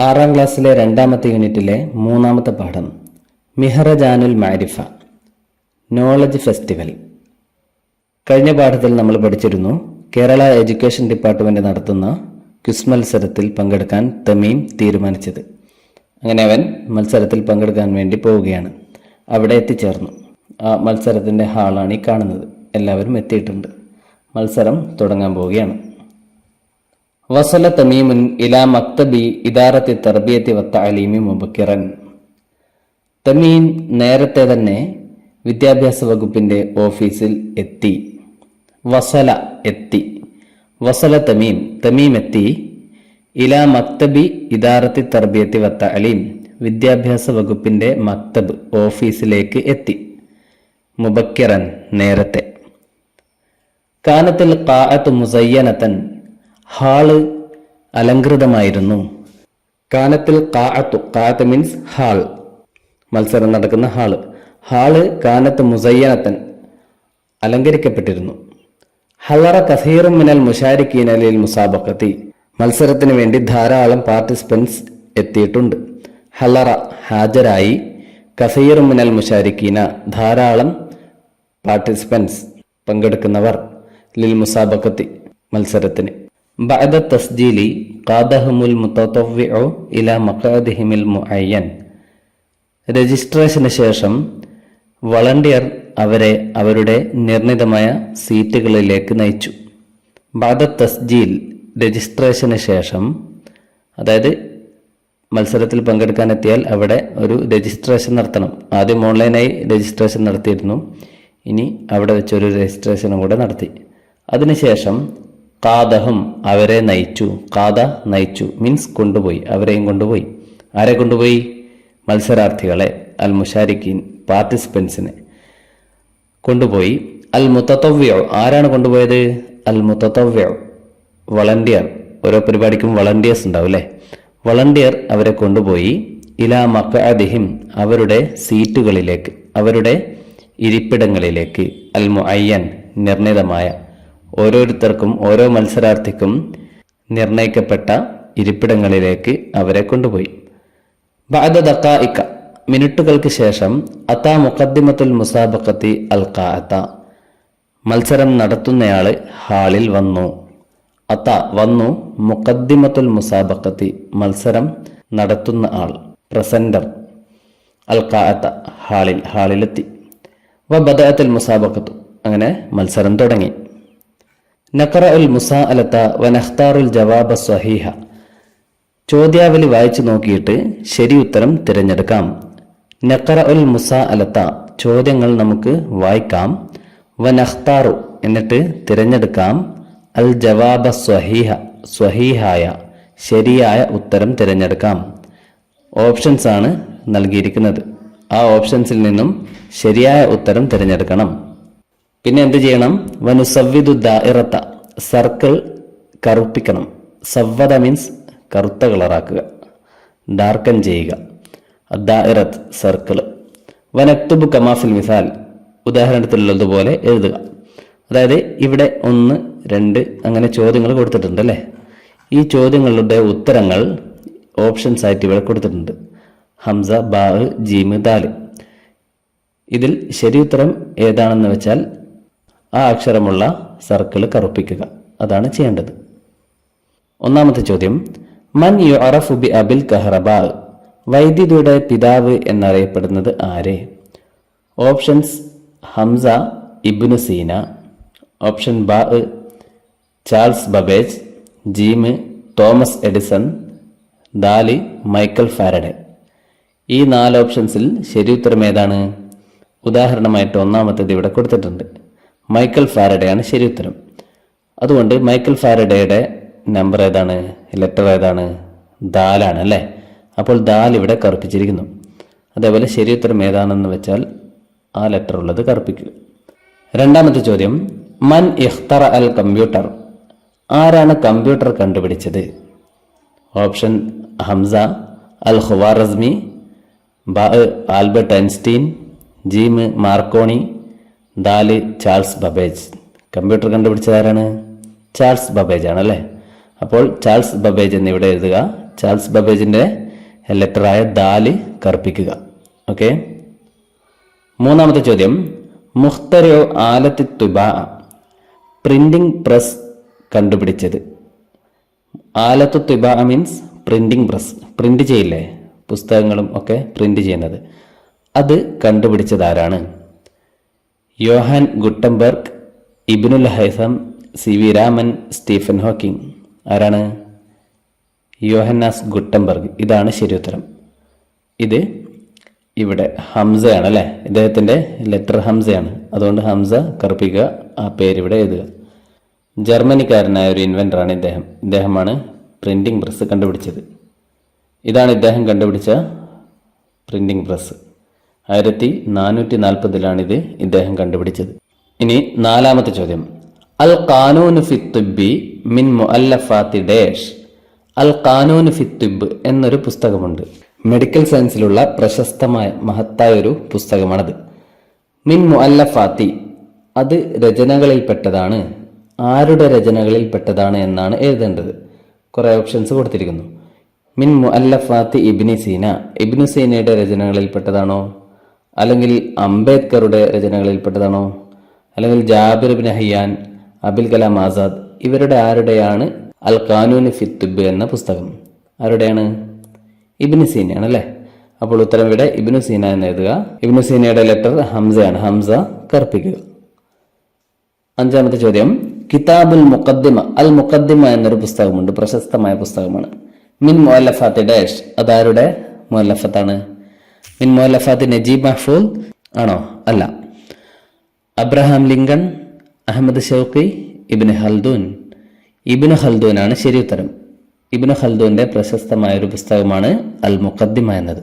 6ാം ക്ലാസ്സിലെ 2ാമത്തെ യൂണിറ്റിലെ 3ാമത്തെ പാഠം മിഹ്റജാനുൽ മാരിഫ നോളജ് ഫെസ്റ്റിവൽ. കഴിഞ്ഞ പാഠത്തിൽ നമ്മൾ പഠിച്ചിരുന്നു കേരള എഡ്യൂക്കേഷൻ ഡിപ്പാർട്ട്മെന്റ് നടത്തുന്ന ക്വിസ് മത്സരത്തിൽ പങ്കെടുക്കാൻ തമീം തീരുമാനിച്ചത്. അങ്ങനെ അവൻ മത്സരത്തിൽ പങ്കെടുക്കാൻ വേണ്ടി പോവുകയാണ്. അവിടെ എത്തിച്ചേർന്നു. ആ മത്സരത്തിൻ്റെ ഹാളാണ് ഈ കാണുന്നത്. എല്ലാവരും എത്തിയിട്ടുണ്ട്. മത്സരം തുടങ്ങാൻ പോവുകയാണ്. വസല തമീമുൻ ഇലാ മക്തബി ഇദാറത്തി തർബിയത്തി വത്തഅലീമി മുബക്കിറൻ. തമീം നേരത്തെ തന്നെ വിദ്യാഭ്യാസ വകുപ്പിന്റെ ഓഫീസിൽ എത്തി. വസല എത്തി. വസല തമീം എത്തി. ഇലാ മക്തബി ഇദാറത്തി തർബിയത്തി വത്തഅലീം വിദ്യാഭ്യാസ വകുപ്പിന്റെ മക്തബ് ഓഫീസിലേക്ക് എത്തി. മുബക്കിറൻ നേരത്തെ. കാനത്തിൽ ഖാഅത്ത് മുസയ്യനതൻ ഹാള് അലങ്കൃതമായിരുന്നു. കാനത്തിൽ ഖാഅത്ത് മീൻസ് ഹാൾ, മത്സരം നടക്കുന്ന ഹാള് കാനത്ത് മുസയ്യനത്തൻ അലങ്കരിക്കപ്പെട്ടിരുന്നു. ഹളറ കസീറും മിനൽ മുശാരിക്കീന ലിൽ മുസാബഖത്തി മത്സരത്തിന് വേണ്ടി ധാരാളം പാർട്ടിസിപ്പൻസ് എത്തിയിട്ടുണ്ട്. ഹളറ ഹാജരായി, കസീറും മിനൽ മുശാരിക്കീന ധാരാളം പാർട്ടിസിപ്പൻസ് പങ്കെടുക്കുന്നവർ, ലിൽ മുസാബഖത്തി മത്സരത്തിന്. ബഅദ തസ്ജീലി ഖാദഹുമുൽ മുതതവ്വിഉ ഇലാ മഖാദിഹിമിൽ മുഅയ്യൻ രജിസ്ട്രേഷന് ശേഷം വളണ്ടിയർ അവരെ അവരുടെ നിർണിതമായ സീറ്റുകളിലേക്ക് നയിച്ചു. ബഅദ തസ്ജീൽ രജിസ്ട്രേഷന് ശേഷം, അതായത് മത്സരത്തിൽ പങ്കെടുക്കാനെത്തിയാൽ അവിടെ ഒരു രജിസ്ട്രേഷൻ നടത്തണം. ആദ്യം ഓൺലൈനായി രജിസ്ട്രേഷൻ നടത്തിയിരുന്നു. ഇനി അവിടെ വെച്ചൊരു രജിസ്ട്രേഷനും കൂടെ നടത്തി. അതിനുശേഷം ഖാദഹും അവരെ നയിച്ചു. ഖാദ നയിച്ചു മീൻസ് കൊണ്ടുപോയി, അവരെയും കൊണ്ടുപോയി. ആരെ കൊണ്ടുപോയി? മത്സരാർത്ഥികളെ, അൽ മുശാരിക്കീൻ പാർട്ടിസിപ്പൻസിനെ കൊണ്ടുപോയി. അൽ മുതതവ്വിഉ ആരാണ് കൊണ്ടുപോയത്? അൽ മുതതവ്വിഉ വളണ്ടിയർ. ഓരോ പരിപാടിക്കും വളണ്ടിയേഴ്സ് ഉണ്ടാവും അല്ലേ? വളണ്ടിയർ അവരെ കൊണ്ടുപോയി. ഇലാ മഖഅദിഹിം അവരുടെ സീറ്റുകളിലേക്ക്, അവരുടെ ഇരിപ്പിടങ്ങളിലേക്ക്. അൽ മുഅയ്യൻ നിർണിതമായ, ഓരോരുത്തർക്കും ഓരോ മത്സരാർത്ഥിക്കും നിർണയിക്കപ്പെട്ട ഇരിപ്പിടങ്ങളിലേക്ക് അവരെ കൊണ്ടുപോയി. ബഅദ ദഖായിക മിനിറ്റുകൾക്ക് ശേഷം അതാ മുഖദ്ദിമത്തുൽ മുസാബഖത്തി അൽ ഖാഅത മത്സരം നടത്തുന്നയാള് ഹാളിൽ വന്നു. അതാ വന്നു, മുഖദ്ദിമത്തുൽ മുസാബഖത്തി മത്സരം നടത്തുന്ന ആൾ, പ്രസന്റർ, അൽ ഖാഅത ഹാളിലെത്തി. വ ബദഅത്തുൽ മുസാബഖത്തു അങ്ങനെ മത്സരം തുടങ്ങി. നഖറഉൽ മുസാഅലത വനഖ്താറുൽ ജവാബ സ്വഹീഹ ചോദ്യാവലി വായിച്ചു നോക്കിയിട്ട് ശരി ഉത്തരം തിരഞ്ഞെടുക്കാം. നഖറഉൽ മുസാഅലത ചോദ്യങ്ങൾ നമുക്ക് വായിക്കാം. വനഖ്താറു എന്നിട്ട് തിരഞ്ഞെടുക്കാം. അൽ ജവാബ സ്വഹീഹ സ്വഹീഹായ ശരിയായ ഉത്തരം തിരഞ്ഞെടുക്കാം. ഓപ്ഷൻസ് ആണ് നൽകിയിരിക്കുന്നത്. ആ ഓപ്ഷൻസിൽ നിന്നും ശരിയായ ഉത്തരം തിരഞ്ഞെടുക്കണം. പിന്നെ എന്ത് ചെയ്യണം? വനുസവ്വിദു ദാഇറത സർക്കിൾ കറുപ്പിക്കണം. സവ്വദ മീൻസ് കറുത്ത കളറാക്കുക, ഡാർക്കൻ ചെയ്യുക. ദാഇറത്ത് സർക്കിൾ. വനക്തുബു കമാഫിൽ മിസാൽ ഉദാഹരണത്തിലുള്ളതുപോലെ എഴുതുക. അതായത് ഇവിടെ 1, 2 അങ്ങനെ ചോദ്യങ്ങൾ കൊടുത്തിട്ടുണ്ട് അല്ലേ? ഈ ചോദ്യങ്ങളുടെ ഉത്തരങ്ങൾ ഓപ്ഷൻസ് ആയിട്ട് ഇവിടെ കൊടുത്തിട്ടുണ്ട്. ഹംസ, ബാ, ജീമ്, ദാല്. ഇതിൽ ശരി ഉത്തരം ഏതാണെന്ന് വെച്ചാൽ ആ അക്ഷരമുള്ള സർക്കിൾ കറുപ്പിക്കുക. അതാണ് ചെയ്യേണ്ടത്. ഒന്നാമത്തെ ചോദ്യം, മൻ യുഅറഫു ബി അബിൽ കഹ്റബാ വൈദ്യുതിയുടെ പിതാവ് എന്നറിയപ്പെടുന്നത് ആരെ? ഓപ്ഷൻസ് ഹംസ ഇബ്നു സീന, ഓപ്ഷൻ ബാ ചാൾസ് ബബേജ്, ജീമ് തോമസ് എഡിസൺ, ദാല് മൈക്കൽ ഫാരഡെ. ഈ 4 ഓപ്ഷൻസിൽ ശരി ഉത്തരം ഏതാണ്? ഉദാഹരണമായിട്ട് ഒന്നാമത്തേത് ഇവിടെ കൊടുത്തിട്ടുണ്ട്. മൈക്കൽ ഫാരഡെയാണ് ശരി ഉത്തരം. അതുകൊണ്ട് മൈക്കൽ ഫാരഡെയുടെ നമ്പർ ഏതാണ്? ലെറ്റർ ഏതാണ്? ദാലാണ് അല്ലേ? അപ്പോൾ ദാൽ ഇവിടെ കറുപ്പിച്ചിരിക്കുന്നു. അതേപോലെ ശരി ഉത്തരം ഏതാണെന്ന് വെച്ചാൽ ആ ലെറ്റർ ഉള്ളത് കറുപ്പിക്കുക. രണ്ടാമത്തെ ചോദ്യം, മൻ ഇഖ്തറ അൽ കമ്പ്യൂട്ടർ ആരാണ് കമ്പ്യൂട്ടർ കണ്ടുപിടിച്ചത്? ഓപ്ഷൻ ഹംസ അൽ ഖുവാറസ്മി, ബ ആൽബർട്ട് ഐൻസ്റ്റീൻ, ജീമ് മാർക്കോണി, ദാല് ചാൾസ് ബബേജ്. കമ്പ്യൂട്ടർ കണ്ടുപിടിച്ചത് ആരാണ്? ചാൾസ് ബബേജ് ആണല്ലേ? അപ്പോൾ ചാൾസ് ബബേജ് എന്നിവിടെ എഴുതുക. ചാൾസ് ബബേജിന്റെ ലെറ്ററായ ദാല് കറുപ്പിക്കുക. ഓക്കെ. മൂന്നാമത്തെ ചോദ്യം, മുഖ്തരോ ആലത്തി തുബാ, പ്രിന്റിംഗ് പ്രസ് കണ്ടുപിടിച്ചത്. ആലത്തു തുബാ മീൻസ് പ്രിന്റിംഗ് പ്രസ്, പ്രിന്റ് ചെയ്യില്ലേ പുസ്തകങ്ങളും ഒക്കെ പ്രിന്റ് ചെയ്യുന്നത്, അത് കണ്ടുപിടിച്ചത് ആരാണ്? Johann Gutenberg, Ibn al Haytham, C V Raman, Stephen Hawking. ആരാണ്? Johannes Gutenberg. ഇതാണ് ശരിയുത്തരം. ഇത് ഇവിടെ ഹംസയാണ് അല്ലേ, ഇദ്ദേഹത്തിന്റെ ലെറ്റർ ഹംസയാണ്, അതുകൊണ്ട് ഹംസ കറുപ്പിക്കുക, ആ പേരിവിടെ എഴുതുക. ജർമ്മനിക്കാരനായ ഒരു ഇൻവെന്ററാണ് ഇദ്ദേഹം. ഇദ്ദേഹമാണ് പ്രിന്റിംഗ് പ്രസ് കണ്ടുപിടിച്ചത്. ഇതാണ് ഇദ്ദേഹം കണ്ടുപിടിച്ച പ്രിന്റിംഗ് പ്രസ്. 1440 ഇത് ഇദ്ദേഹം കണ്ടുപിടിച്ചത്. ഇനി നാലാമത്തെ ചോദ്യം, അൽ ഖാനൂൻ ഫി തിബ്ബി മിൻ മുഅല്ലഫാത്തി ഡാഷ്. അൽ ഖാനൂൻ ഫി തിബ്ബ് എന്നൊരു പുസ്തകമുണ്ട്. മെഡിക്കൽ സയൻസിലുള്ള പ്രശസ്തമായ മഹത്തായ ഒരു പുസ്തകമാണത്. മിൻ മുഅല്ലഫാത്തി, അത് രചനകളിൽപ്പെട്ടതാണ്. ആരുടെ രചനകളിൽപ്പെട്ടതാണ് എന്നാണ് എഴുതേണ്ടത്. കുറെ ഓപ്ഷൻസ് കൊടുത്തിരിക്കുന്നു. മിൻ മുഅല്ലഫാത്തി ഇബ്നു സീന, ഇബ്നു സീനയുടെ രചനകളിൽപ്പെട്ടതാണോ, അല്ലെങ്കിൽ അംബേദ്കറുടെ രചനകളിൽപ്പെട്ടതാണോ, അല്ലെങ്കിൽ ജാബിർ ഇബ്നു ഹയ്യാൻ, അബുൽ കലാം ആസാദ്, ഇവരുടെ ആരുടെയാണ് അൽ ഖാനൂൻ ഫി തിബ്ബ് എന്ന പുസ്തകം? ആരുടെയാണ്? ഇബ്നു സീനയാണ് അല്ലേ. അപ്പോൾ ഉത്തരം ഇവിടെ ഇബ്നു സീന എന്ന് എഴുതുക. ഇബ്നു സീനയുടെ ലെറ്റർ ഹംസയാണ്, ഹംസ കറുപ്പിക്കുക. അഞ്ചാമത്തെ ചോദ്യം, കിതാബുൽ മുഖദ്ദിമ. അൽ മുഖദ്ദിമ എന്നൊരു പുസ്തകമുണ്ട്, പ്രശസ്തമായ പുസ്തകമാണ്. മിൻ മുഅല്ലഫാത്തി ഡാഷ്, അതാരുടെ മുഅല്ലഫത്താണ്? മിൻ മുഅല്ലഫാത്തി നജീബ് മഹ്ഫൂദ് ആണോ? അല്ല. Abraham Lincoln, Ahmed Shawqi, Ibn Khaldun. Ibn ഖൽദൂനാണ് ശരി ഉത്തരം. ഇബ്നു ഖൽദൂന്റെ പ്രശസ്തമായ ഒരു പുസ്തകമാണ് അൽ മുഖദ്ദിമ എന്നത്.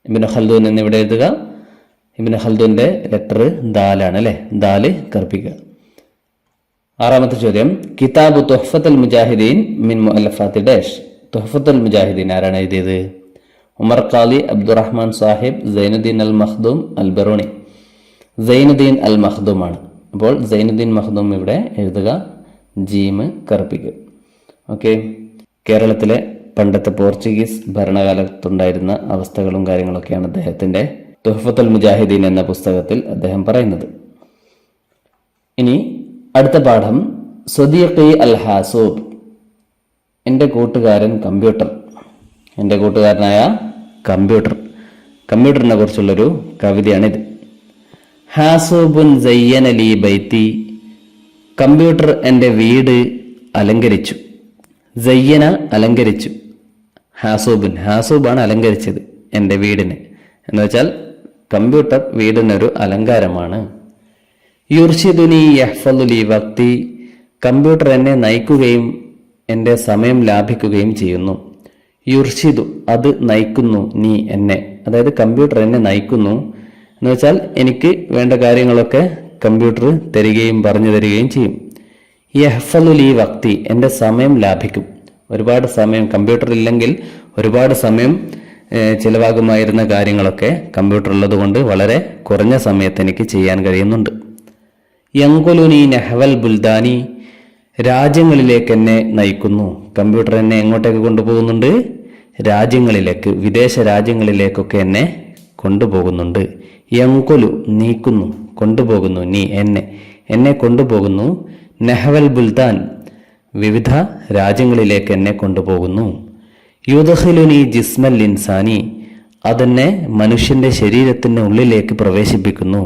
ഇബ്നു ഖൽദൂൻ എന്നിവിടെ എഴുതുക. ഇബ്നു ഖൽദൂന്റെ ലെറ്റർ ദാലാണ് അല്ലെ, ദാല് കറുപ്പിക്കുക. ആറാമത്തെ ചോദ്യം, കിതാബ് തുഹ്ഫത്തുൽ മുജാഹിദീൻ മിൻ മുഅല്ലഫാത്തി ഡാഷ്. തുഹ്ഫത്തുൽ മുജാഹിദീൻ ആരാണ് എഴുതിയത്? ഉമർ ഖാലി, അബ്ദുറഹ്മാൻ സാഹിബ്, സൈനുദ്ദീൻ അൽ മഖ്ദൂം, അൽ ബറൂണി. സൈനുദ്ദീൻ അൽ മഖ്ദൂം ആണ്. അപ്പോൾ സൈനുദ്ദീൻ മഖ്ദൂം ഇവിടെ എഴുതുക, ജീമ് കറുപ്പിക്കുക. ഓക്കെ. കേരളത്തിലെ പണ്ടത്തെ പോർച്ചുഗീസ് ഭരണകാലത്തുണ്ടായിരുന്ന അവസ്ഥകളും കാര്യങ്ങളൊക്കെയാണ് അദ്ദേഹത്തിന്റെ തുഹ്ഫത്തുൽ മുജാഹിദീൻ എന്ന പുസ്തകത്തിൽ അദ്ദേഹം പറയുന്നത്. ഇനി അടുത്ത പാഠം, സ്വദീഖി അൽ ഹാസൂബ്, എൻ്റെ കൂട്ടുകാരൻ കമ്പ്യൂട്ടർ. എൻ്റെ കൂട്ടുകാരനായ കമ്പ്യൂട്ടറിനെ കുറിച്ചുള്ളൊരു കവിതയാണിത്. ഹാസൂബുൻ സയ്യന ലീ ബൈത്തി, കമ്പ്യൂട്ടർ എൻ്റെ വീട് അലങ്കരിച്ചു. സയ്യന അലങ്കരിച്ചു, ഹാസൂബാണ് അലങ്കരിച്ചത് എൻ്റെ വീടിനെ. എന്ന് വെച്ചാൽ കമ്പ്യൂട്ടർ വീടിനൊരു അലങ്കാരമാണ്. യുർഷിദുനി യഹ്ഫദു ലി വക്തി, കമ്പ്യൂട്ടർ എന്നെ നയിക്കുകയും എൻ്റെ സമയം ലാഭിക്കുകയും ചെയ്യുന്നു. യുർഷിദു, അത് നയിക്കുന്നു, നീ എന്നെ, അതായത് കമ്പ്യൂട്ടർ എന്നെ നയിക്കുന്നു എന്ന് വെച്ചാൽ എനിക്ക് വേണ്ട കാര്യങ്ങളൊക്കെ കമ്പ്യൂട്ടർ തരികയും പറഞ്ഞു തരികയും ചെയ്യും. യഹ്ഫദു ലി വക്തി, എൻ്റെ സമയം ലാഭിക്കും. ഒരുപാട് സമയം കമ്പ്യൂട്ടർ ഇല്ലെങ്കിൽ ഒരുപാട് സമയം ചിലവാകുമായിരുന്ന കാര്യങ്ങളൊക്കെ കമ്പ്യൂട്ടർ ഉള്ളത് കൊണ്ട് വളരെ കുറഞ്ഞ സമയത്ത് എനിക്ക് ചെയ്യാൻ കഴിയുന്നുണ്ട്. യങ്കുലുനി നഹ്വൽ ബുൽദാനി, രാജ്യങ്ങളിലേക്ക് എന്നെ നയിക്കുന്നു. കമ്പ്യൂട്ടർ എന്നെ എങ്ങോട്ടേക്ക് കൊണ്ടുപോകുന്നുണ്ട്? രാജ്യങ്ങളിലേക്ക്, വിദേശ രാജ്യങ്ങളിലേക്കൊക്കെ എന്നെ കൊണ്ടുപോകുന്നുണ്ട്. യങ്കുലു, നീക്കുന്നു, കൊണ്ടുപോകുന്നു, നീ എന്നെ കൊണ്ടുപോകുന്നു. നഹ്വൽ ബുൽദാൻ, വിവിധ രാജ്യങ്ങളിലേക്ക് എന്നെ കൊണ്ടുപോകുന്നു. യുദ്ഖിലുനി ജിസ്മൽ ഇൻസാനി, അതെന്നെ മനുഷ്യന്റെ ശരീരത്തിന് ഉള്ളിലേക്ക് പ്രവേശിപ്പിക്കുന്നു.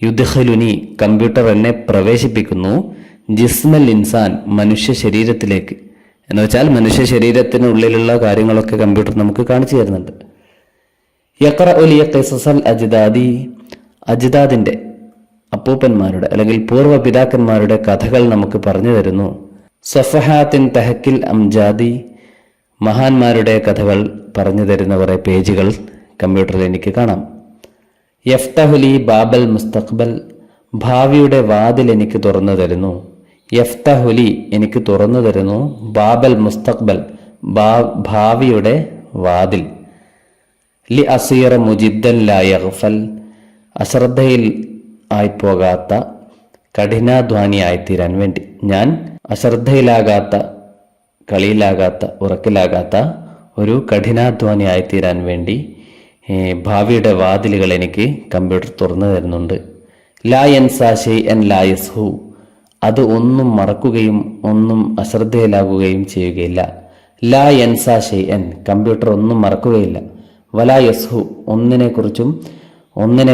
യുദ്ഖിലുനി, കമ്പ്യൂട്ടർ എന്നെ പ്രവേശിപ്പിക്കുന്നു. ജിസ്മൽ ഇൻസാൻ, മനുഷ്യ ശരീരത്തിലേക്ക്, എന്ന് വെച്ചാൽ മനുഷ്യ ശരീരത്തിനുള്ളിലുള്ള കാര്യങ്ങളൊക്കെ കമ്പ്യൂട്ടർ നമുക്ക് കാണിച്ചു തരുന്നുണ്ട്. യഖ്റഉ ലി ഖിസസൽ അജ്ദാദി, അജ്ദാദിന്റെ, അപ്പൂപ്പന്മാരുടെ അല്ലെങ്കിൽ പൂർവ്വ പിതാക്കന്മാരുടെ കഥകൾ നമുക്ക് പറഞ്ഞു തരുന്നു. സഫഹാത്തിൻ തഹക്കിൽ അംജാദി, മഹാന്മാരുടെ കഥകൾ പറഞ്ഞു തരുന്ന കുറെ പേജുകൾ കമ്പ്യൂട്ടറിൽ എനിക്ക് കാണാം. യഫ്തഹുലി ബാബൽ മുസ്തഖ്ബൽ, ഭാവിയുടെ വാതിൽ എനിക്ക് തുറന്നു തരുന്നു. യഫ്തഹുലി, എനിക്ക് തുറന്നു തരുന്നു. ബാബൽ മുസ്തഖ്ബൽ, ഭാവിയുടെ വാതിൽ. ലി അസീറ മുജിദ്ദൻ ലാ യഗ്ഫൽ, അശ്രദ്ധയിൽ ആയിപ്പോകാത്ത, കഠിനാധ്വാനിയായിത്തീരാൻ വേണ്ടി. ഞാൻ അശ്രദ്ധയിലാകാത്ത, കളിയിലാകാത്ത, ഉറക്കിലാകാത്ത ഒരു കഠിനാധ്വാനിയായിത്തീരാൻ വേണ്ടി ഭാവിയുടെ വാതിലുകൾ എനിക്ക് കമ്പ്യൂട്ടർ തുറന്നു തരുന്നുണ്ട്. ലാ യൻസാ ഷൈഅൻ ലാ യസ്ഹു, അത് ഒന്നും മറക്കുകയും ഒന്നും അശ്രദ്ധയിലാകുകയും ചെയ്യുകയില്ല. ലാ യൻസാ ഷൈഅൻ, കമ്പ്യൂട്ടർ ഒന്നും മറക്കുകയില്ല. വലാ യസ്ഹു, ഒന്നിനെ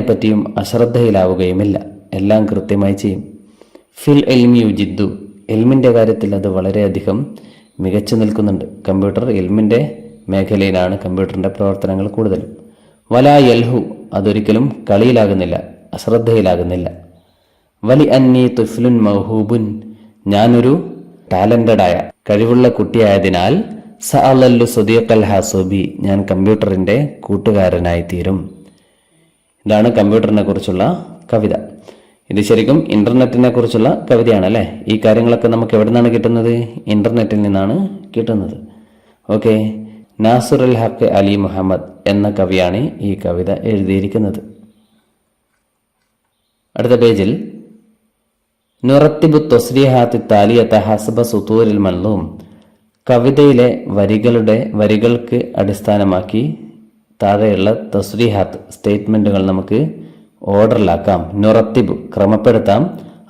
പറ്റിയും അശ്രദ്ധയിലാവുകയുമില്ല. എല്ലാം കൃത്യമായി ചെയ്യും. ഫിൽ എൽമി യുജിദ്ദു, എൽമിൻ്റെ കാര്യത്തിൽ അത് വളരെയധികം മികച്ചു നിൽക്കുന്നുണ്ട്. കമ്പ്യൂട്ടർ എൽമിൻ്റെ മേഖലയിലാണ് കമ്പ്യൂട്ടറിൻ്റെ പ്രവർത്തനങ്ങൾ കൂടുതലും. വലാ യൽഹു, അതൊരിക്കലും കളിയിലാകുന്നില്ല, അശ്രദ്ധയിലാകുന്നില്ല. വലി അന്നി തുഫ്ലുൻ മൗഹൂബുൻ, ഞാനൊരു ടാലന്റഡായ കഴിവുള്ള കുട്ടിയായതിനാൽ സഅലല്ലു സദീഖൽ ഹാസൂബി, ഞാൻ കമ്പ്യൂട്ടറിൻ്റെ കൂട്ടുകാരനായി തീരും. ഇതാണ് കമ്പ്യൂട്ടറിനെ കുറിച്ചുള്ള കവിത. ഇത് ശരിക്കും ഇന്റർനെറ്റിനെ കുറിച്ചുള്ള കവിതയാണ് അല്ലേ? ഈ കാര്യങ്ങളൊക്കെ നമുക്ക് എവിടെ നിന്നാണ് കിട്ടുന്നത്? ഇന്റർനെറ്റിൽ നിന്നാണ് കിട്ടുന്നത്. ഓക്കെ, നാസിർ അൽ ഹഖ് അലി മുഹമ്മദ് എന്ന കവിയാണ് ഈ കവിത എഴുതിയിരിക്കുന്നത്. അടുത്ത പേജിൽ നുറത്തിബു തസ്രീഹാത്തി താലിയത ഹസബ സുതൂരിൽ മൻലൂം, കവിതയിലെ വരികൾക്ക് അടിസ്ഥാനമാക്കി താഴെയുള്ള തസ്രീഹാത്ത് സ്റ്റേറ്റ്മെന്റുകൾ നമുക്ക് ഓർഡറിലാക്കാം. നുറത്തിബ് ക്രമപ്പെടുത്താം.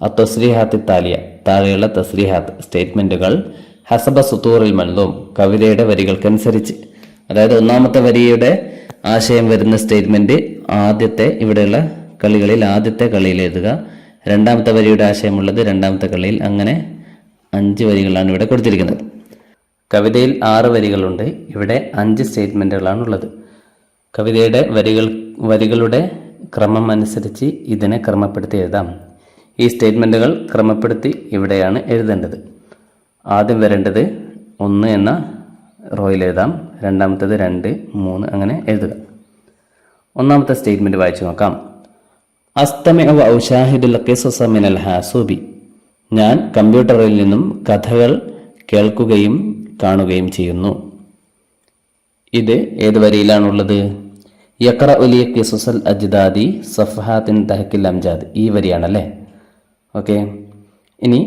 ആ തസ്രീഹാത്തി താലിയ, താഴെയുള്ള തസ്രീഹാത്ത് സ്റ്റേറ്റ്മെന്റുകൾ ഹസബ സുതൂറിൽ മൻലൂം, കവിതയുടെ വരികൾക്കനുസരിച്ച്. അതായത് ഒന്നാമത്തെ വരിയുടെ ആശയം വരുന്ന സ്റ്റേറ്റ്മെന്റ് ഇവിടെയുള്ള കളികളിൽ ആദ്യത്തെ കളിയിൽ എഴുതുക. രണ്ടാമത്തെ വരിയുടെ ആശയമുള്ളത് രണ്ടാമത്തെ കളിയിൽ. അങ്ങനെ 5 വരികളാണ് ഇവിടെ കൊടുത്തിരിക്കുന്നത്. കവിതയിൽ 6 വരികളുണ്ട്. ഇവിടെ 5 സ്റ്റേറ്റ്മെന്റുകളാണുള്ളത്. കവിതയുടെ വരികളുടെ ക്രമം അനുസരിച്ച് ഇതിനെ ക്രമപ്പെടുത്തി എഴുതാം. ഈ സ്റ്റേറ്റ്മെന്റുകൾ ക്രമപ്പെടുത്തി ഇവിടെയാണ് എഴുതേണ്ടത്. ആദ്യം വരേണ്ടത് 1 എന്ന റോയിൽ എഴുതാം. രണ്ടാമത്തേത് 2, 3 അങ്ങനെ എഴുതുക. ഒന്നാമത്തെ സ്റ്റേറ്റ്മെന്റ് വായിച്ചു നോക്കാം. അസ്തമിഉ വ ഉശാഹിദുൽ ഖിസസ മിനൽ ഹാസൂബി, ഞാൻ കമ്പ്യൂട്ടറിൽ നിന്നും കഥകൾ കേൾക്കുകയും കാണുകയും ചെയ്യുന്നു. ഇത് ഏത് വരിയിലാണുള്ളത്? യഖറഉ ലി ഖിസസൽ അജ്ദാദി സഫഹാത്തിൻ തഹക്കിൽ അംജാദ്, ഈ വരിയാണല്ലേ? ഓക്കെ, ഇനി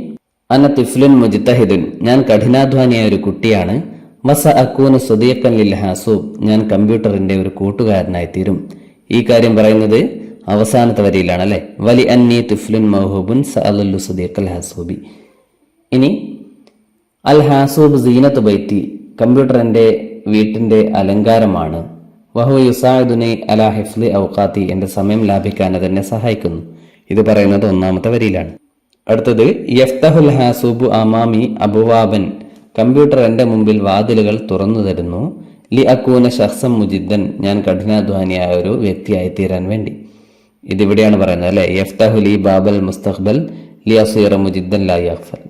അന തിഫ്ലുൻ മുജ്തഹിദുൻ, ഞാൻ കഠിനാധ്വാനിയായ ഒരു കുട്ടിയാണ്. വസ അക്കൂനു സദീഖൻ ലിൽ ഹാസൂബ്, ഞാൻ കമ്പ്യൂട്ടറിന്റെ ഒരു കൂട്ടുകാരനായി തീരും. ഈ കാര്യം പറയുന്നത് അവസാനത്തെ വരിയിലാണ് അല്ലെ? വലി അന്നി തിഫ്ലുൻ മൗഹൂബുൻ സഅലല്ലു സദീഖൽ ഹാസൂബി. ഇനി അൽ ഹാസൂബ് സീനത്ത് ബൈത്തി, കമ്പ്യൂട്ടർ എൻ്റെ വീട്ടിന്റെ അലങ്കാരമാണ്. വഹു യുസാഇദുനി അലാ ഹിഫ്ലി ഔഖാത്തി, എൻ്റെ സമയം ലാഭിക്കാൻ അതെന്നെ സഹായിക്കുന്നു. ഇത് പറയുന്നത് ഒന്നാമത്തെ വരിയിലാണ്. അടുത്തത് യഫ്തഹുൽ ഹാസൂബു അമാമി അബുവാബൻ, കമ്പ്യൂട്ടർ എൻ്റെ മുമ്പിൽ വാതിലുകൾ തുറന്നു തരുന്നു. ലി അക്കൂന ഷഖ്സം മുജിദ്ദൻ, ഞാൻ കഠിനാധ്വാനിയായ ഒരു വ്യക്തിയായി തീരാൻ വേണ്ടി. ഇതിവിടെയാണ് പറയുന്നത് അല്ലെ? യഫ്തഹു ലി ബാബൽ മുസ്തഖ്ബൽ ലി അസീറ മുജിദ്ദൻ ലാ യഗ്ഫൽ.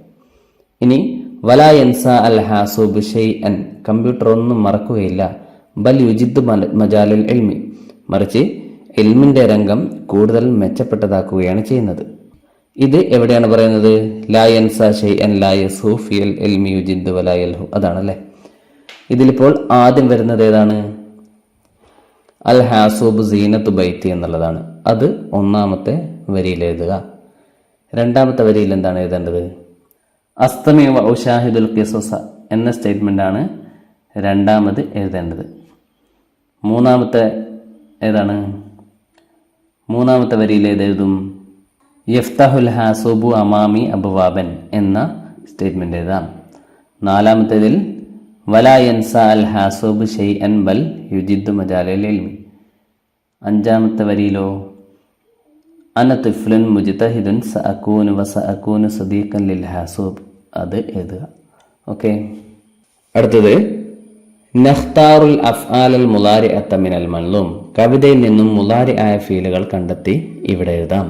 ഇനി വലാ യൻസാ അൽ ഹാസൂബ് ഷൈഅൻ, കമ്പ്യൂട്ടർ ഒന്നും മറക്കുകയില്ല. ബൽ യുജിദ്ദു മജാലുൽ ഇൽമി, മറിച്ച് ഇൽമിന്റെ രംഗം കൂടുതൽ മെച്ചപ്പെട്ടതാക്കുകയാണ് ചെയ്യുന്നത്. ഇത് എവിടെയാണ് പറയുന്നത്? ലാ യൻസാ ഷൈഅൻ ലാ യസ്ഹു ഫിൽ ഇൽമി യുജിദ്ദു വലാ യൽഹു, അതാണല്ലേ? ഇതിലിപ്പോൾ ആദ്യം വരുന്നത് ഏതാണ്? അൽ ഹാസൂബ് സീനത്ത് ബൈത്തി എന്നുള്ളതാണ്. അത് ഒന്നാമത്തെ വരിയിൽ എഴുതുക. രണ്ടാമത്തെ വരിയിൽ എന്താണ് എഴുതേണ്ടത്? അസ്തമി വ ഉശാഹിദുൽ ഖിസസ എന്ന സ്റ്റേറ്റ്മെന്റ് ആണ് രണ്ടാമത് എഴുതേണ്ടത്. മൂന്നാമത്തെ ഏതാണ്? മൂന്നാമത്തെ വരിയിൽ ഏതെഴുതും? യഫ്തഹുൽ ഹാസൂബു അമാമി അബ്വാബൻ എന്ന സ്റ്റേറ്റ്മെന്റ് എഴുതാം. നാലാമത്തേതിൽ വലാ യൻസാ അൽ ഹാസൂബ് ഷൈഅൻ ബൽ യുജിദ്ദു മജാലുൽ ഇൽമി. അഞ്ചാമത്തെ വരിയിലോ അന തിഫ്ലുൻ മുജ്തഹിദുൻ സഅകൂനു വസഅകൂനു സദീഖൻ ലിൽ ഹാസൂബ്, അത് എഴുതുക. ഓക്കെ, അടുത്തത് നഖ്താറുൽ അഫ്ആലൽ മുലാരിഅത മിനൽ മൻലൂം, കവിതയിൽ നിന്നും മുലാരി ആയ ഫീലുകൾ കണ്ടെത്തി ഇവിടെ എഴുതാം.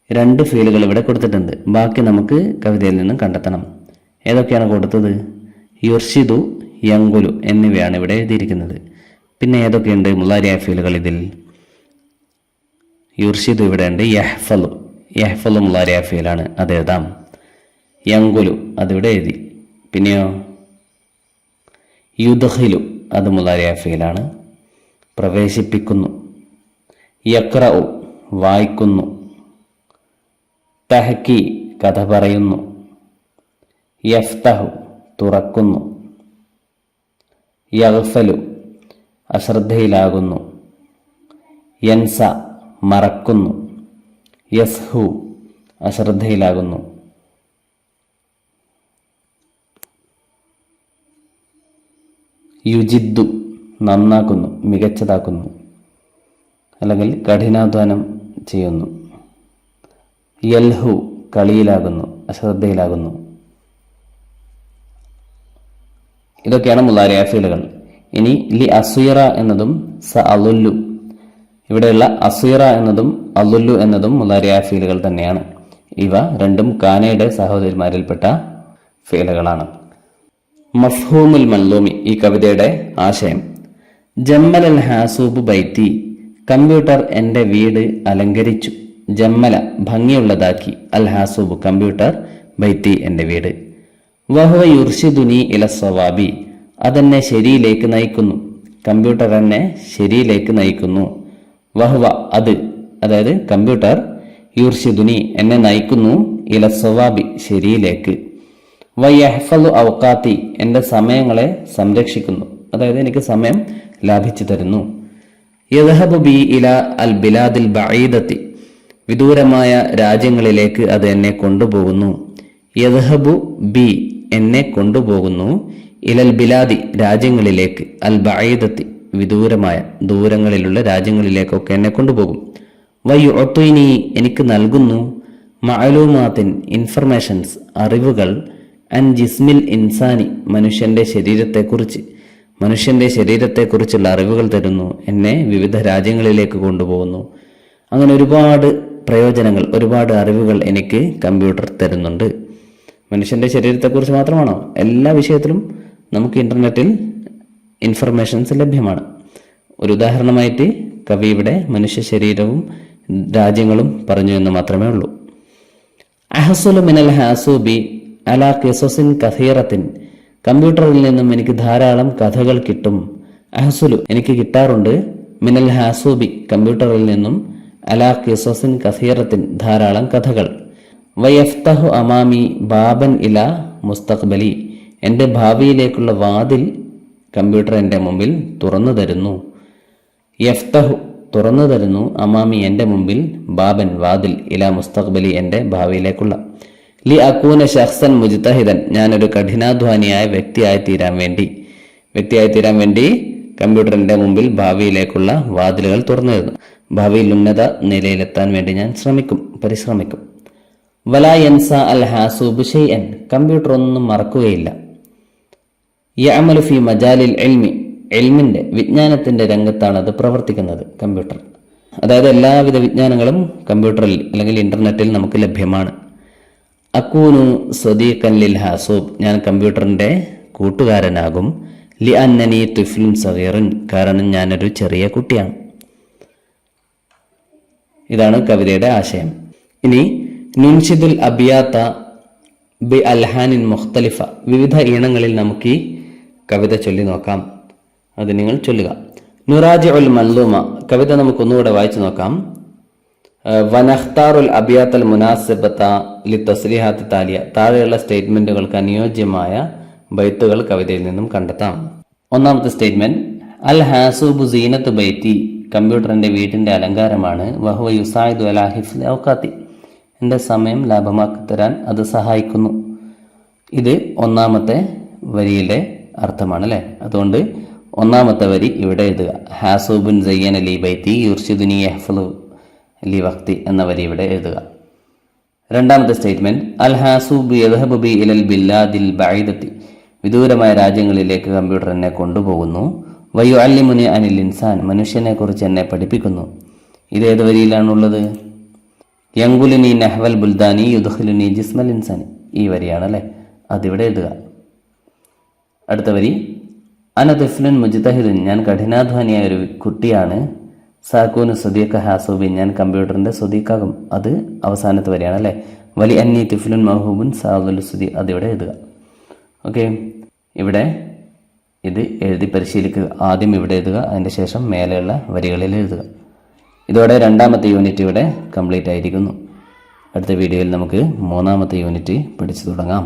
2 ഫീലുകൾ ഇവിടെ കൊടുത്തിട്ടുണ്ട്. ബാക്കി നമുക്ക് കവിതയിൽ നിന്നും കണ്ടെത്തണം. ഏതൊക്കെയാണ് കൊടുത്തത്? യുർഷിദു, യങ്കുലു എന്നിവയാണ് ഇവിടെ എഴുതിയിരിക്കുന്നത്. പിന്നെ ഏതൊക്കെയുണ്ട് മുലാരിയായ ഫീലുകൾ ഇതിൽ? യുർഷിദു ഇവിടെ ഉണ്ട്. യഹ്ഫലു മുലാരിയായ ഫീലാണ്, അത് എഴുതാം. യങ്കുലു അതിവിടെ എഴുതി. പിന്നെയോ യുദ്ഖിലു, അത് മുലാരിയായ ഫീലാണ്, പ്രവേശിപ്പിക്കുന്നു. യഖ്റഉ വായിക്കുന്നു. തഹ്കി കഥ പറയുന്നു. യഫ്തഹു തുറക്കുന്നു. യഗ്ഫലു അശ്രദ്ധയിലാകുന്നു. യൻസ മറക്കുന്നു. യസ്ഹു അശ്രദ്ധയിലാകുന്നു. യുജിദ്ദു നന്നാക്കുന്നു, മികച്ചതാക്കുന്നു, അല്ലെങ്കിൽ കഠിനാധ്വാനം ചെയ്യുന്നു. യൽഹു കളിയിലാകുന്നു, അശ്രദ്ധയിലാകുന്നു. ഇതൊക്കെയാണ് മുളാരിഅ ഫീലുകൾ. ഇനി ലി അസ്വീറ എന്നതും സ അലുല്ലു, ഇവിടെയുള്ള അസ്വീറ എന്നതും അലുല്ലു എന്നതും മുളാരിഅ ഫീലുകൾ തന്നെയാണ്. ഇവ രണ്ടും കാനയുടെ സഹോദരിമാരിൽപ്പെട്ട ഫീലുകളാണ്. മഫ്ഹൂമുൽ മൻലൂമി, ഈ കവിതയുടെ ആശയം. ജമ്മൽ അൽ ഹാസൂബ് ബൈത്തി, കമ്പ്യൂട്ടർ എൻ്റെ വീട് അലങ്കരിച്ചു. ജമ്മല ഭംഗിയുള്ളതാക്കി, അൽ ഹാസൂബ് കമ്പ്യൂട്ടർ, ബൈത്തി എൻ്റെ വീട്. വഹുവ യുർഷിദുനി ഇല സ്വവാബി, അതെന്നെ ശരിയിലേക്ക് നയിക്കുന്നു. കമ്പ്യൂട്ടർ എന്നെ ശരിയിലേക്ക് നയിക്കുന്നു. വഹുവ അത്, അതായത് കമ്പ്യൂട്ടർ, യുർഷിദുനി എന്നെ നയിക്കുന്നു, ഇല സ്വവാബി ശരിയിലേക്ക്. വയഹ്ഫളു ഔഖാത്തി എൻ്റെ സമയങ്ങളെ സംരക്ഷിക്കുന്നു, അതായത് എനിക്ക് സമയം ലാഭിച്ചു തരുന്നു. യദ്ഹബു ബി ഇല അൽ ബിലാദിൽ ബഈദത്തി, വിദൂരമായ രാജ്യങ്ങളിലേക്ക് അത് എന്നെ കൊണ്ടുപോകുന്നു. യദ്ഹബു ബി എന്നെ കൊണ്ടുപോകുന്നു, ഇലൽ ബിലാദി രാജ്യങ്ങളിലേക്ക്, അൽ ബഈദത്തി വിദൂരമായ ദൂരങ്ങളിലുള്ള രാജ്യങ്ങളിലേക്കൊക്കെ എന്നെ കൊണ്ടുപോകും. വയുഅ്തിനി എനിക്ക് നൽകുന്നു, മഅലൂമാത്തിൻ ഇൻഫർമേഷൻസ് അറിവുകൾ, അൻ ജിസ്മിൽ ഇൻസാനി മനുഷ്യന്റെ ശരീരത്തെക്കുറിച്ചുള്ള അറിവുകൾ തരുന്നു, എന്നെ വിവിധ രാജ്യങ്ങളിലേക്ക് കൊണ്ടുപോകുന്നു. അങ്ങനെ ഒരുപാട് പ്രയോജനങ്ങൾ, ഒരുപാട് അറിവുകൾ എനിക്ക് കമ്പ്യൂട്ടർ തരുന്നുണ്ട്. മനുഷ്യന്റെ ശരീരത്തെക്കുറിച്ച് മാത്രമാണോ? എല്ലാ വിഷയത്തിലും നമുക്ക് ഇന്റർനെറ്റിൽ ഇൻഫർമേഷൻസ് ലഭ്യമാണ്. ഒരു ഉദാഹരണമായിട്ട് കവി ഇവിടെ മനുഷ്യ ശരീരവും രാജ്യങ്ങളും പറഞ്ഞു എന്ന് മാത്രമേ ഉള്ളൂ. അഹസുലു മിനൽ ഹാസൂബി അലാ ഖിസസിൻ കസീറത്തിൻ, കമ്പ്യൂട്ടറിൽ നിന്നും എനിക്ക് ധാരാളം കഥകൾ കിട്ടും. അഹസുലു എനിക്ക് കിട്ടാറുണ്ട്, മിനൽ ഹാസൂബി കമ്പ്യൂട്ടറിൽ നിന്നും, അലാ ഖിസസിൻ കസീറത്തിൻ ധാരാളം കഥകൾ. വയഫ്തഹു അമാമി ബാബൻ ഇല മുസ്തഖ്ബലി, എൻ്റെ ഭാവിയിലേക്കുള്ള വാതിൽ കമ്പ്യൂട്ടർ എൻ്റെ മുമ്പിൽ തുറന്നു തരുന്നു. യഫ്തഹു തുറന്നു തരുന്നു, അമാമി എൻ്റെ മുമ്പിൽ, ബാബൻ വാതിൽ, ഇല മുസ്തഖ്ബലി എൻ്റെ ഭാവിയിലേക്കുള്ള. ലി അക്കൂന ശഖ്സൻ മുജ്തഹിദൻ, ഞാനൊരു കഠിനാധ്വാനിയായ വ്യക്തിയായി തീരാൻ വേണ്ടി കമ്പ്യൂട്ടറിന്റെ മുമ്പിൽ ഭാവിയിലേക്കുള്ള വാതിലുകൾ തുറന്നു തരുന്നു. ഭാവിയിൽ ഉന്നത നിലയിലെത്താൻ വേണ്ടി ഞാൻ പരിശ്രമിക്കും. വലാ യൻസ അൽ ഹാസൂബ് ഷൈഅൻ, കമ്പ്യൂട്ടർ ഒന്നും മറക്കുകയില്ല. യഅമലു ഫി മജാലിൽ ഇൽമിന്റെ വിജ്ഞാനത്തിന്റെ രംഗത്താണ് അത് പ്രവർത്തിക്കുന്നത് കമ്പ്യൂട്ടർ. അതായത് എല്ലാവിധ വിജ്ഞാനങ്ങളും കമ്പ്യൂട്ടറിൽ അല്ലെങ്കിൽ ഇന്റർനെറ്റിൽ നമുക്ക് ലഭ്യമാണ്. അക്കൂനു സ്വദീഖൻ ലിൽ ഹാസൂബ്, ഞാൻ കമ്പ്യൂട്ടറിന്റെ കൂട്ടുകാരനാകും. ലി അന്നനി തുഫ്ലുൻ സഗീറുൻ, കാരണം ഞാനൊരു ചെറിയ കുട്ടിയാണ്. ഇതാണ് കവിതയുടെ ആശയം. ഇനി നുൻഷിദുൽ അബിയാത്ത ബി അൽഹാനിൻ മുഖ്തലിഫ, വിവിധ ഈണങ്ങളിൽ നമുക്ക് ഈ കവിത ചൊല്ലി നോക്കാം. അത് നിങ്ങൾ ചൊല്ലുക. നുറാജിഉൽ മൻലൂമ, കവിത നമുക്കൊന്നുകൂടെ വായിച്ചു നോക്കാം. വനഖ്താറുൽ അബിയാത്തൽ മുനാസിബത ലി തസ്രീഹാത്തി താലിയ, താഴെയുള്ള സ്റ്റേറ്റ്മെന്റുകൾക്ക് അനുയോജ്യമായ ബൈത്തുകൾ കവിതയിൽ നിന്നും കണ്ടെത്താം. ഒന്നാമത്തെ സ്റ്റേറ്റ്മെന്റ്, അൽ ഹാസൂബു സീനത്ത് ബൈത്തി, കമ്പ്യൂട്ടറിന്റെ വീടിന്റെ അലങ്കാരമാണ്. വഹുവ യുസായിദു അലാ ഹിഫ്ലി ഔഖാത്തി, എൻ്റെ സമയം ലാഭമാക്കി തരാൻ അത് സഹായിക്കുന്നു. ഇത് ഒന്നാമത്തെ വരിയിലെ അർത്ഥമാണ് അല്ലെ. അതുകൊണ്ട് ഒന്നാമത്തെ വരി ഇവിടെ എഴുതുക. ഹാസൂബുൻ സയ്യന ലി ബൈത്തി യുർഷിദുനി യഹ്ഫളു ലി വഖ്തി എന്ന വരി ഇവിടെ എഴുതുക. രണ്ടാമത്തെ സ്റ്റേറ്റ്മെന്റ്, അൽ ഹാസൂബ് യദ്ഹബു ബി ഇലൽ ബില്ലാദിൽ ബഈദത്തി, വിദൂരമായ രാജ്യങ്ങളിലേക്ക് കമ്പ്യൂട്ടർ എന്നെ കൊണ്ടുപോകുന്നു. വയുഅല്ലിമുനി അനിൽ ഇൻസാൻ, മനുഷ്യനെ കുറിച്ച് എന്നെ പഠിപ്പിക്കുന്നു. ഇത് ഏത് വരിയിലാണുള്ളത്? യങ്കുലുനി നഹ്വൽ ബുൽദാനി യുദ്ഖിലുനി ജിസ്മൽ ഇൻസാനി, ഈ വരിയാണ് അല്ലെ. അതിവിടെ എഴുതുക. അടുത്ത വരി, അന തുഫ്ലുൻ മുജ്തഹിദുൻ, ഞാൻ കഠിനാധ്വാനിയായ ഒരു കുട്ടിയാണ്. സാക്കൂന് സ്വദീഖ ഹാസൂബിൻ, ഞാൻ കമ്പ്യൂട്ടറിന്റെ സ്വദീഖാകും. അത് അവസാനത്തെ വരിയാണ് അല്ലെ. വലി അന്നി തുഫ്ലുൻ മഹൂബുൻ സാദുൽ സുദി, അതിവിടെ എഴുതുക. ഓക്കെ, ഇവിടെ ഇത് എഴുതി പരിശീലിക്കുക. ആദ്യം ഇവിടെ എഴുതുക, അതിൻ്റെ ശേഷം മേലെയുള്ള വരികളിൽ എഴുതുക. ഇതോടെ രണ്ടാമത്തെ യൂണിറ്റ് ഇവിടെ കംപ്ലീറ്റ് ആയിരിക്കുന്നു. അടുത്ത വീഡിയോയിൽ നമുക്ക് മൂന്നാമത്തെ യൂണിറ്റ് പഠിച്ചു തുടങ്ങാം.